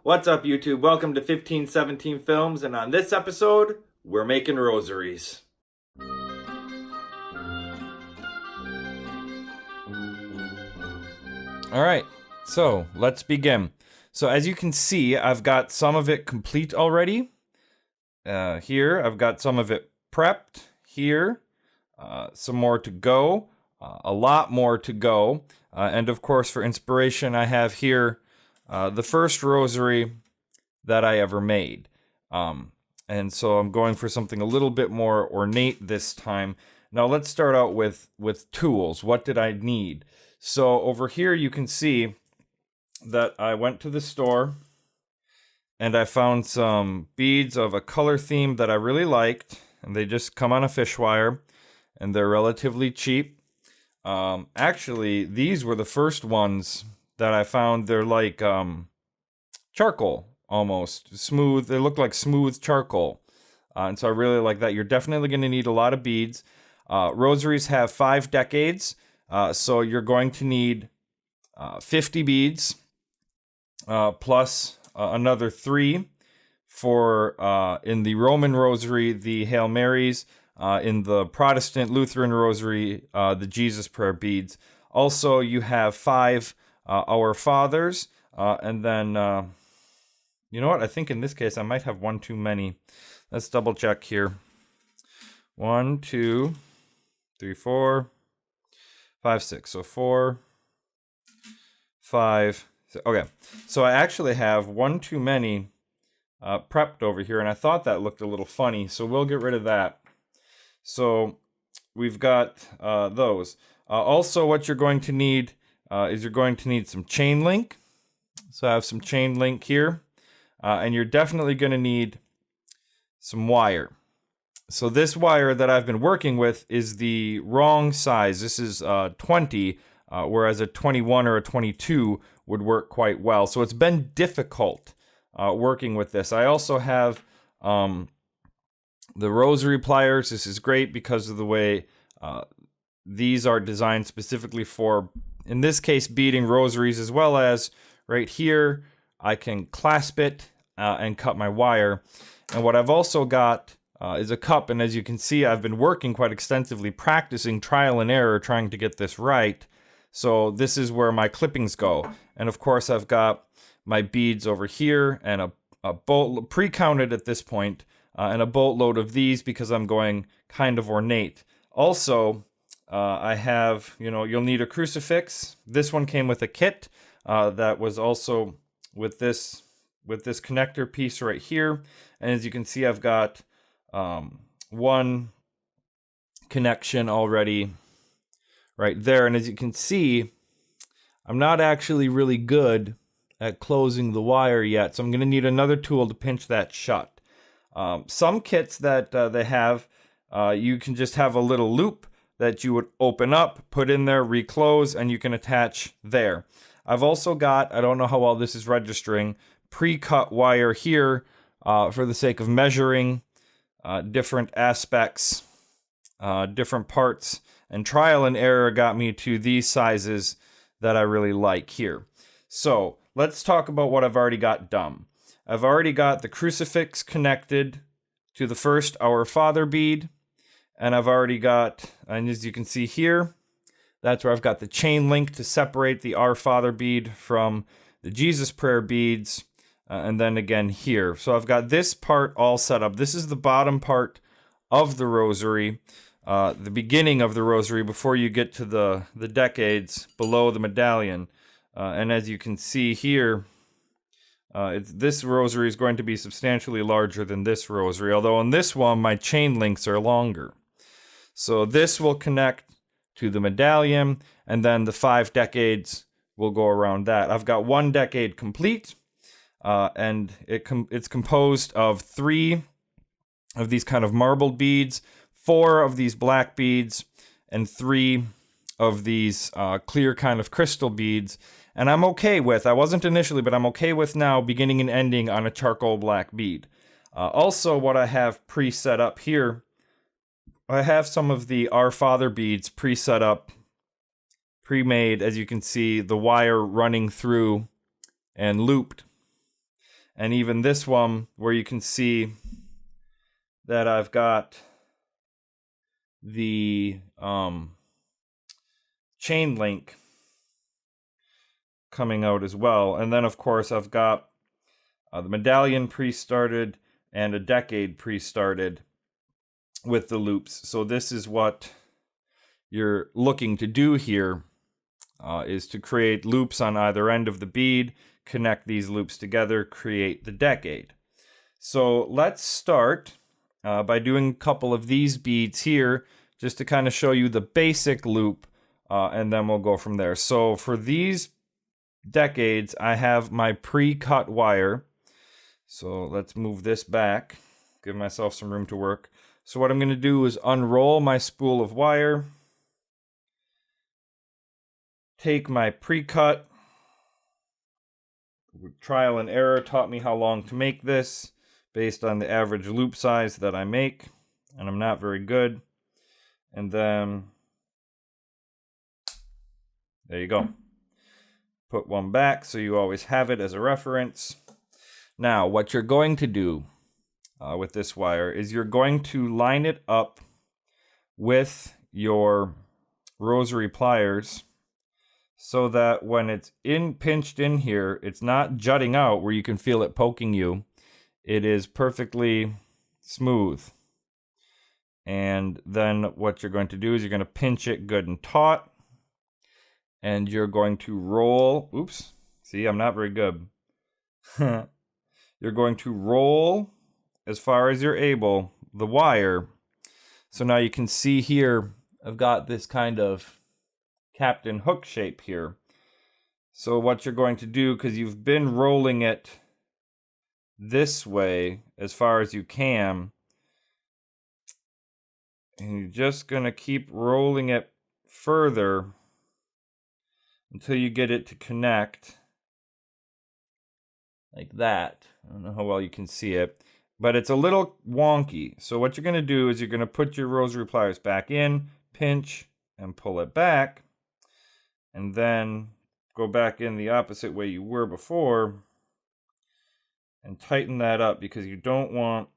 What's up, YouTube? Welcome to 1517 Films, and on this episode, we're making rosaries. All right, so let's begin. So as you can see, I've got some of it complete already. Here, I've got some of it prepped. Here, some more to go. A lot more to go. And of course, for inspiration, I have here the first rosary that I ever made. And so I'm going for something a little bit more ornate this time. Now let's start out with tools. What did I need? So over here you can see that I went to the store and I found some beads of a color theme that I really liked, and they just come on a fish wire and they're relatively cheap. Actually, these were the first ones that I found. They're like charcoal, almost smooth. They look like smooth charcoal, and so I really like that. You're definitely going to need a lot of beads. Rosaries have 5 decades, so you're going to need 50 beads plus another 3 for in the Roman Rosary, the Hail Marys. In the Protestant Lutheran Rosary, the Jesus Prayer beads. Also, you have 5 Our Fathers, and then, you know what? I think in this case I might have 1 too many. Let's double check here. 1, 2, 3, 4, 5, 6. So 4, 5. Okay, so I actually have 1 too many prepped over here, and I thought that looked a little funny, so we'll get rid of that. So we've got those. Also, what you're going to need is you're going to need some chain link. So I have some chain link here. And you're definitely going to need some wire. So this wire that I've been working with is the wrong size. This is 20, whereas a 21 or a 22 would work quite well. So it's been difficult working with this. I also have the rosary pliers. This is great because of the way these are designed specifically for, in this case, beading rosaries, as well as right here, I can clasp it and cut my wire. And what I've also got is a cup, and as you can see, I've been working quite extensively, practicing trial and error, trying to get this right. So this is where my clippings go. And of course, I've got my beads over here, and a bolt pre-counted at this point, and a boatload of these because I'm going kind of ornate. Also, I have, you'll need a crucifix. This one came with a kit that was also with this connector piece right here. And as you can see, I've got 1 connection already right there. And as you can see, I'm not actually really good at closing the wire yet, so I'm going to need another tool to pinch that shut. Some kits that they have, you can just have a little loop that you would open up, put in there, reclose, and you can attach there. I've also got, I don't know how well this is registering, pre-cut wire here for the sake of measuring different aspects, different parts, and trial and error got me to these sizes that I really like here. So let's talk about what I've already got done. I've already got the crucifix connected to the first Our Father bead, and I've already got, and as you can see here, that's where I've got the chain link to separate the Our Father bead from the Jesus Prayer beads, and then again here. So I've got this part all set up. This is the bottom part of the rosary, the beginning of the rosary before you get to the decades below the medallion. And as you can see here, this rosary is going to be substantially larger than this rosary, although on this one, my chain links are longer. So this will connect to the medallion, and then the 5 decades will go around that. I've got 1 decade complete, and it's composed of 3 of these kind of marbled beads, 4 of these black beads, and 3 of these clear kind of crystal beads. And I'm okay with, I wasn't initially, but I'm okay with now beginning and ending on a charcoal black bead. Also, what I have pre-set up here, I have some of the Our Father beads pre-set up, pre-made, as you can see, the wire running through and looped. And even this one where you can see that I've got the chain link coming out as well. And then of course I've got the medallion pre-started and a decade pre-started with the loops. So this is what you're looking to do here, is to create loops on either end of the bead, connect these loops together, create the decade. So let's start by doing a couple of these beads here, just to kind of show you the basic loop, and then we'll go from there. So for these decades, I have my pre-cut wire. So let's move this back, give myself some room to work. So what I'm going to do is unroll my spool of wire, take my pre-cut. Trial and error taught me how long to make this based on the average loop size that I make, and I'm not very good. And then there you go. Put one back so you always have it as a reference. Now, what you're going to do with this wire is you're going to line it up with your rosary pliers so that when it's pinched in here, it's not jutting out where you can feel it poking you. It is perfectly smooth. And then what you're going to do is you're going to pinch it good and taut. And you're going to roll. Oops. See, I'm not very good. You're going to roll as far as you're able the wire. So now you can see here, I've got this kind of Captain Hook shape here. So what you're going to do, because you've been rolling it this way as far as you can, and you're just going to keep rolling it further until you get it to connect like that. I don't know how well you can see it, but it's a little wonky. So what you're going to do is you're going to put your rosary pliers back in, pinch, and pull it back, and then go back in the opposite way you were before and tighten that up, because you don't want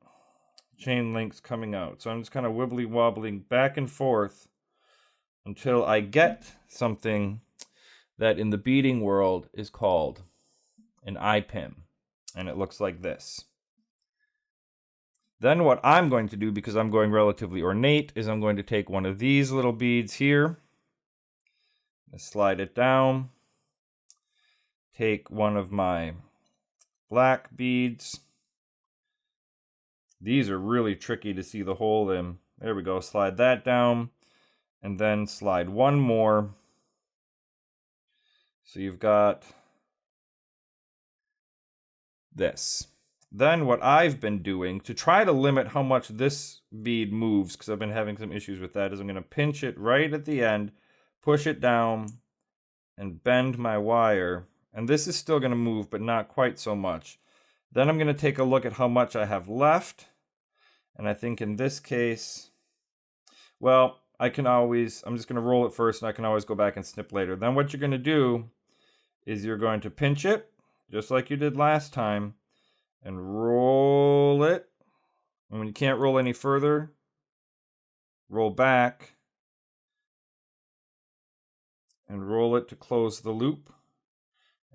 chain links coming out. So I'm just kind of wibbly wobbling back and forth until I get something that in the beading world is called an eye pin, and it looks like this. Then what I'm going to do, because I'm going relatively ornate, is I'm going to take one of these little beads here, slide it down, take one of my black beads. These are really tricky to see the hole in. There we go, slide that down, and then slide one more. So you've got this. Then what I've been doing to try to limit how much this bead moves, because I've been having some issues with that, is I'm going to pinch it right at the end, push it down, and bend my wire. And this is still going to move, but not quite so much. Then I'm going to take a look at how much I have left. And I think in this case, well, I'm just going to roll it first, and I can always go back and snip later. Then what you're going to do is you're going to pinch it, just like you did last time, and roll it. And when you can't roll any further, roll back and roll it to close the loop.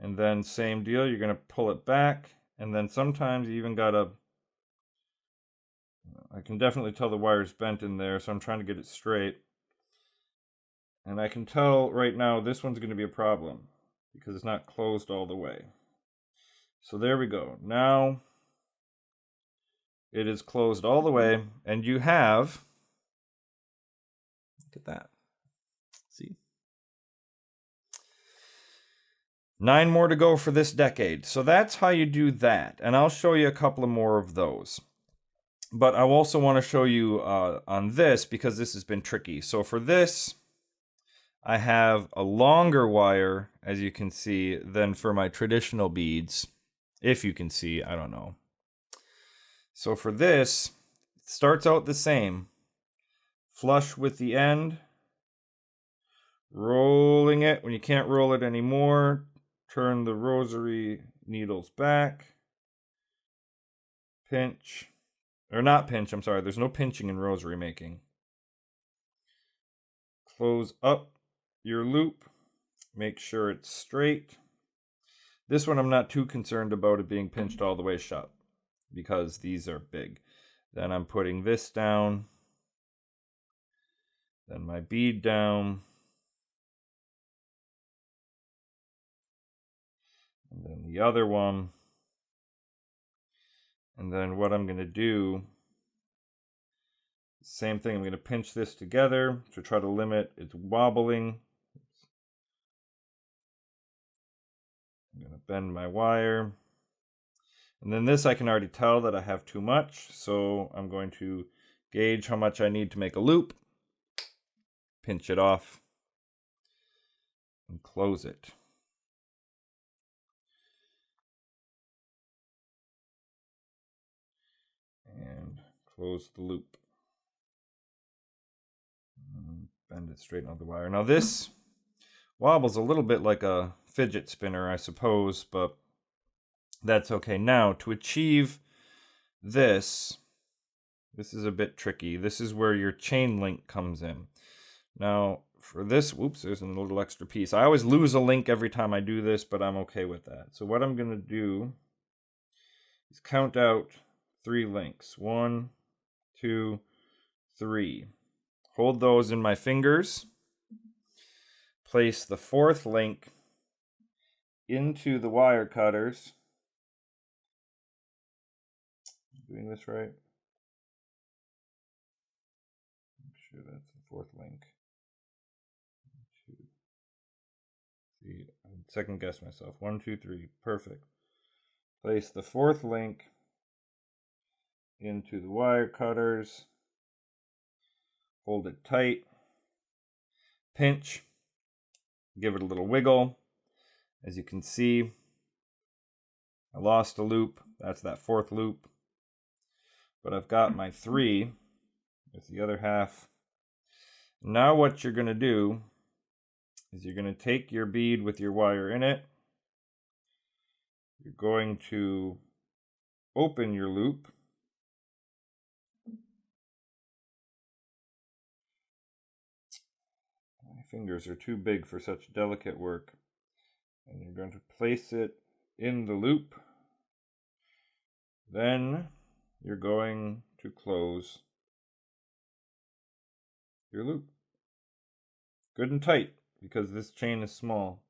And then same deal, you're going to pull it back, and then sometimes you even got to, I can definitely tell the wire's bent in there, so I'm trying to get it straight. And I can tell right now this one's going to be a problem because it's not closed all the way. So there we go. Now it is closed all the way, and you have, look at that. See? 9 more to go for this decade. So that's how you do that. And I'll show you a couple of more of those. But I also want to show you on this, because this has been tricky. So for this, I have a longer wire, as you can see, than for my traditional beads. If you can see, I don't know. So for this, it starts out the same. Flush with the end. Rolling it. When you can't roll it anymore, turn the rosary needles back. pinch, or not pinch, I'm sorry, there's no pinching in rosary making. Close up your loop, make sure it's straight. This one I'm not too concerned about it being pinched all the way shut because these are big. Then I'm putting this down, then my bead down, and then the other one. And then what I'm going to do, same thing, I'm going to pinch this together to try to limit its wobbling. I'm going to bend my wire. And then this I can already tell that I have too much, so I'm going to gauge how much I need to make a loop, pinch it off, and close it. And close the loop. And bend it straight on the wire. Now this wobbles a little bit like a fidget spinner, I suppose, but that's okay. Now, to achieve this is a bit tricky. This is where your chain link comes in. Now, for this, whoops, there's a little extra piece. I always lose a link every time I do this, but I'm okay with that. So what I'm going to do is count out 3 links. 1, 2, 3. Hold those in my fingers. Place the 4th link into the wire cutters. Doing this right? Make sure that's the 4th link. 1, 2, 3. I second guess myself. 1, 2, 3. Perfect. Place the 4th link into the wire cutters. Hold it tight. Pinch. Give it a little wiggle. As you can see, I lost a loop. That's that 4th loop. But I've got my 3 with the other half. Now what you're going to do is you're going to take your bead with your wire in it. You're going to open your loop. My fingers are too big for such delicate work. And you're going to place it in the loop. Then you're going to close your loop. Good and tight, because this chain is small.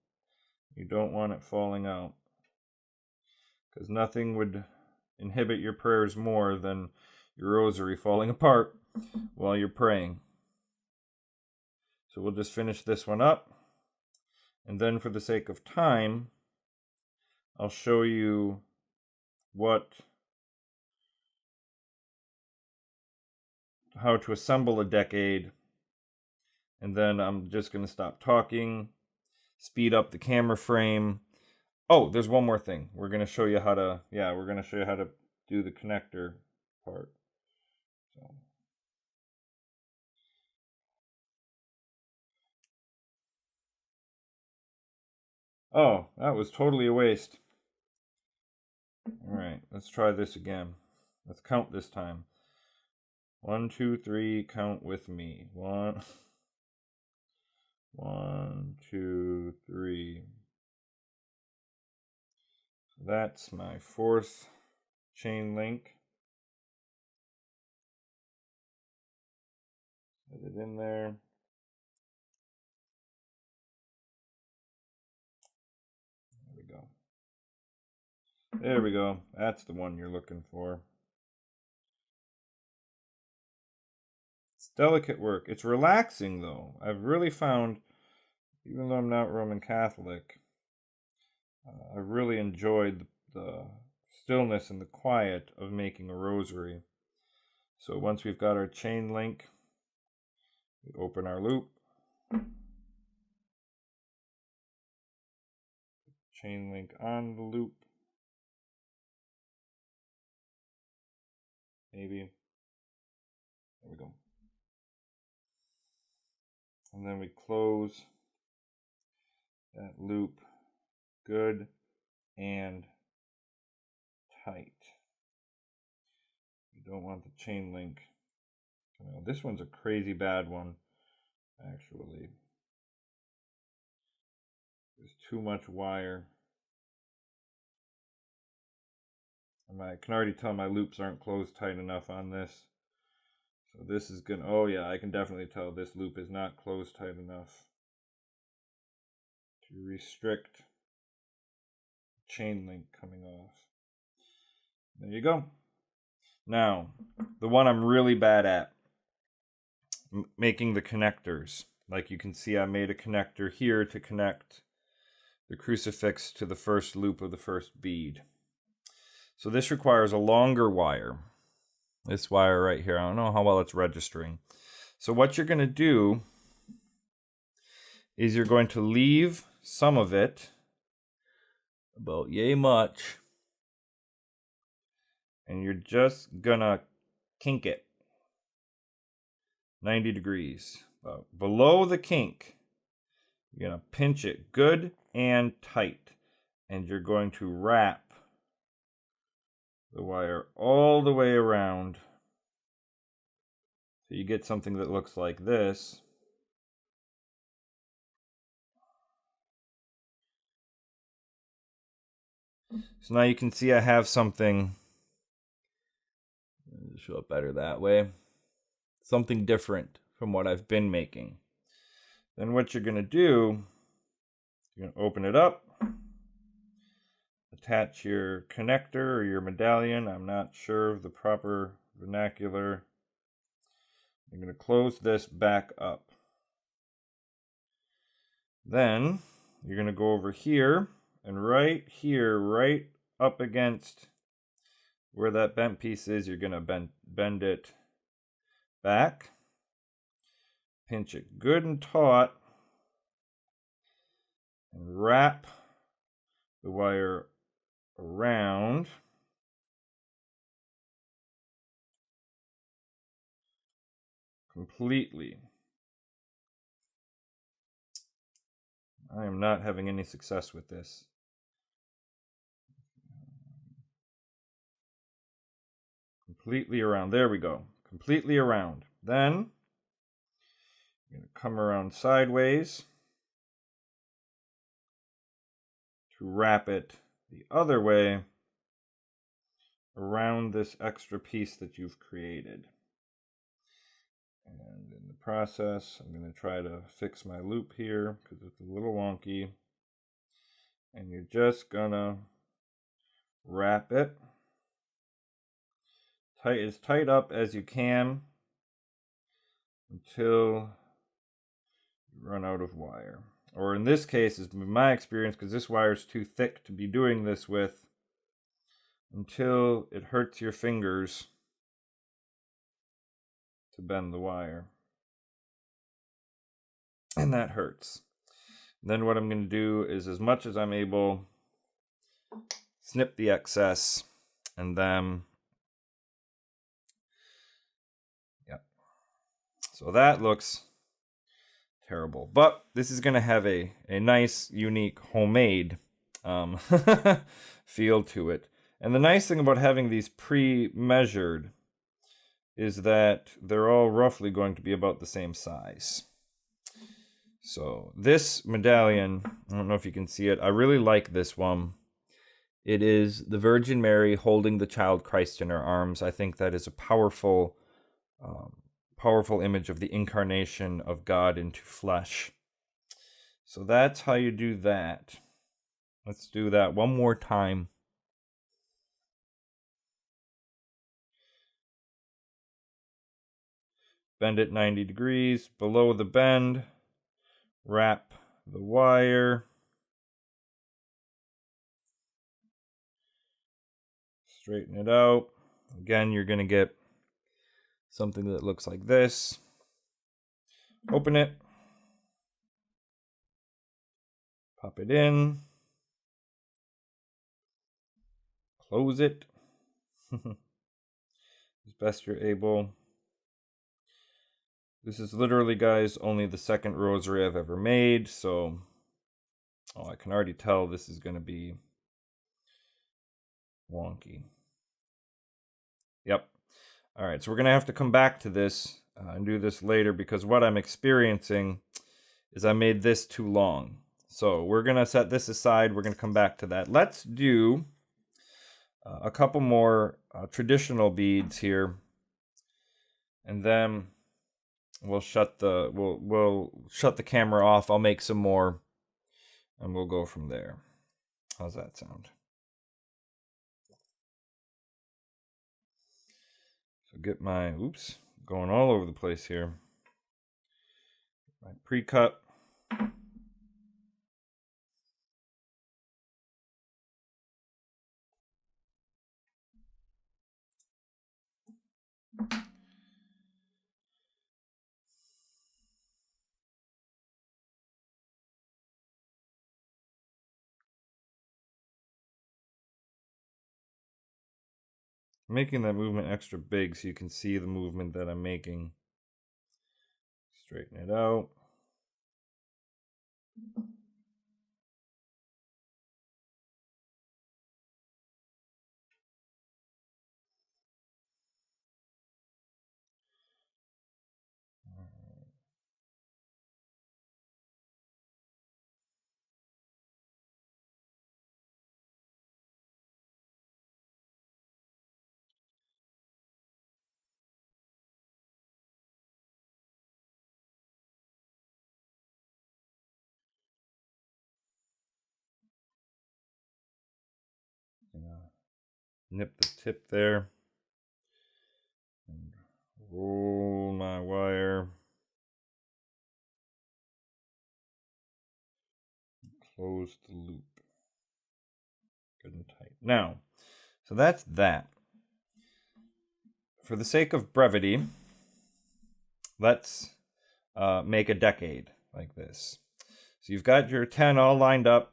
You don't want it falling out, because nothing would inhibit your prayers more than your rosary falling apart while you're praying. So we'll just finish this one up, and then for the sake of time, I'll show you how to assemble a decade, and then I'm just going to stop talking, speed up the camera frame. Oh, there's one more thing. We're going to show you how to, do the connector part. So. Oh, that was totally a waste. All right, let's try this again. Let's count this time. 1, 2, 3, count with me. 1, 2, 3. That's my 4th chain link. Put it in there. There we go. There we go. That's the one you're looking for. It's delicate work. It's relaxing, though. I've really found, even though I'm not Roman Catholic, I really enjoyed the stillness and the quiet of making a rosary. So once we've got our chain link, we open our loop. Chain link on the loop. Maybe. There we go. And then we close that loop good and tight. You don't want the chain link. This one's a crazy bad one, actually. There's too much wire. I can already tell my loops aren't closed tight enough on this. So this is gonna, oh yeah, I can definitely tell this loop is not closed tight enough to restrict chain link coming off. There you go. Now, the one I'm really bad at, making the connectors. Like you can see, I made a connector here to connect the crucifix to the first loop of the first bead. So this requires a longer wire. This wire right here, I don't know how well it's registering. So what you're going to do is you're going to leave some of it, about yay much, and you're just gonna kink it 90 degrees. Below the kink, you're gonna pinch it good and tight, and you're going to wrap the wire all the way around so you get something that looks like this. So now you can see I have something, show it better that way, something different from what I've been making. Then what you're going to do, you're going to open it up, attach your connector or your medallion, I'm not sure of the proper vernacular. You're going to close this back up. Then you're going to go over here, and right here, right up against where that bent piece is, you're going to bend it back, pinch it good and taut, and wrap the wire around completely. I am not having any success with this. Completely around. There we go. Completely around. Then you're going to come around sideways to wrap it the other way around this extra piece that you've created. And in the process, I'm going to try to fix my loop here because it's a little wonky. And you're just going to wrap it as tight up as you can until you run out of wire. Or in this case, is my experience, because this wire is too thick to be doing this with, until it hurts your fingers to bend the wire. And that hurts. Then what I'm going to do is, as much as I'm able, snip the excess, and then, yep. So that looks terrible. But this is going to have a nice, unique, homemade feel to it. And the nice thing about having these pre-measured is that they're all roughly going to be about the same size. So this medallion, I don't know if you can see it, I really like this one. It is the Virgin Mary holding the child Christ in her arms. I think that is a powerful image of the incarnation of God into flesh. So that's how you do that. Let's do that one more time. Bend it 90 degrees. Below the bend, wrap the wire. Straighten it out. Again, you're going to get something that looks like this. Open it. Pop it in. Close it. As best you're able. This is literally, guys, only the second rosary I've ever made, so I can already tell this is going to be wonky. Yep. All right, so we're going to have to come back to this and do this later, because what I'm experiencing is I made this too long. So we're going to set this aside. We're going to come back to that. Let's do a couple more traditional beads here, and then we'll shut the we'll shut the camera off. I'll make some more, and we'll go from there. How's that sound? So get my, oops, going all over the place here. My pre-cut. Making that movement extra big so you can see the movement that I'm making. Straighten it out. Nip the tip there. And roll my wire. Close the loop. Good and tight. Now, so that's that. For the sake of brevity, let's make a decade like this. So you've got your 10 all lined up.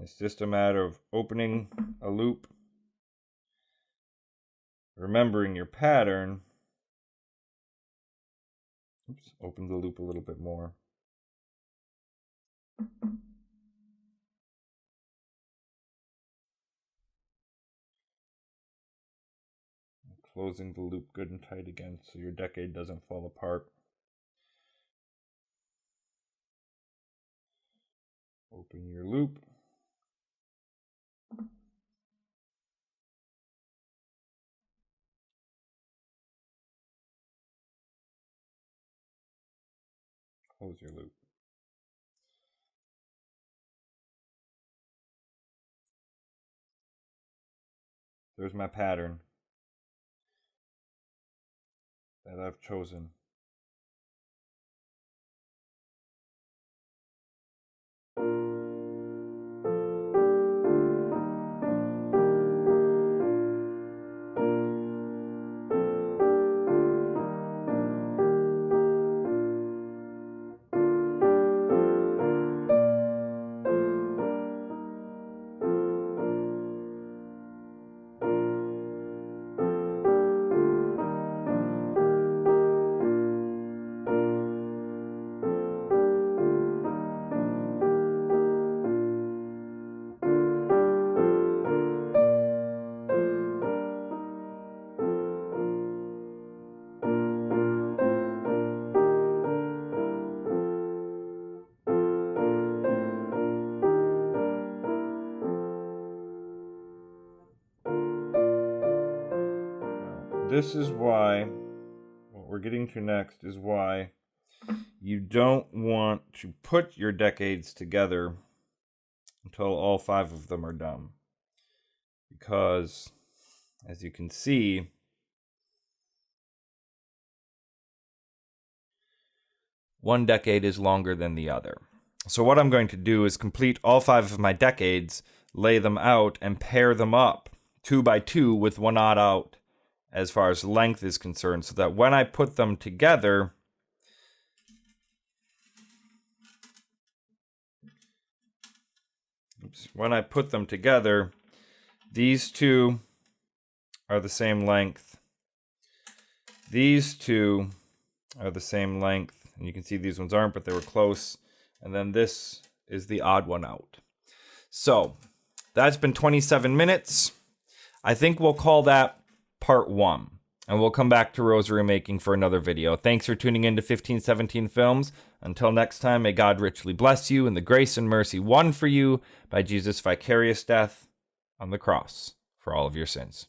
It's just a matter of opening a loop, remembering your pattern. Oops, open the loop a little bit more. Closing the loop good and tight again so your decade doesn't fall apart. Open your loop. Close your loop. There's my pattern that I've chosen. This is why, what we're getting to next is why you don't want to put your decades together until all 5 of them are done. Because, as you can see, one decade is longer than the other. So what I'm going to do is complete all 5 of my decades, lay them out, and pair them up 2 by 2 with one odd out as far as length is concerned, so that when I put them together, these 2 are the same length. These 2 are the same length. And you can see these ones aren't, but they were close. And then this is the odd one out. So that's been 27 minutes. I think we'll call that part 1. and we'll come back to rosary making for another video. Thanks for tuning in to 1517 Films. Until next time, may God richly bless you in the grace and mercy won for you by Jesus' vicarious death on the cross for all of your sins.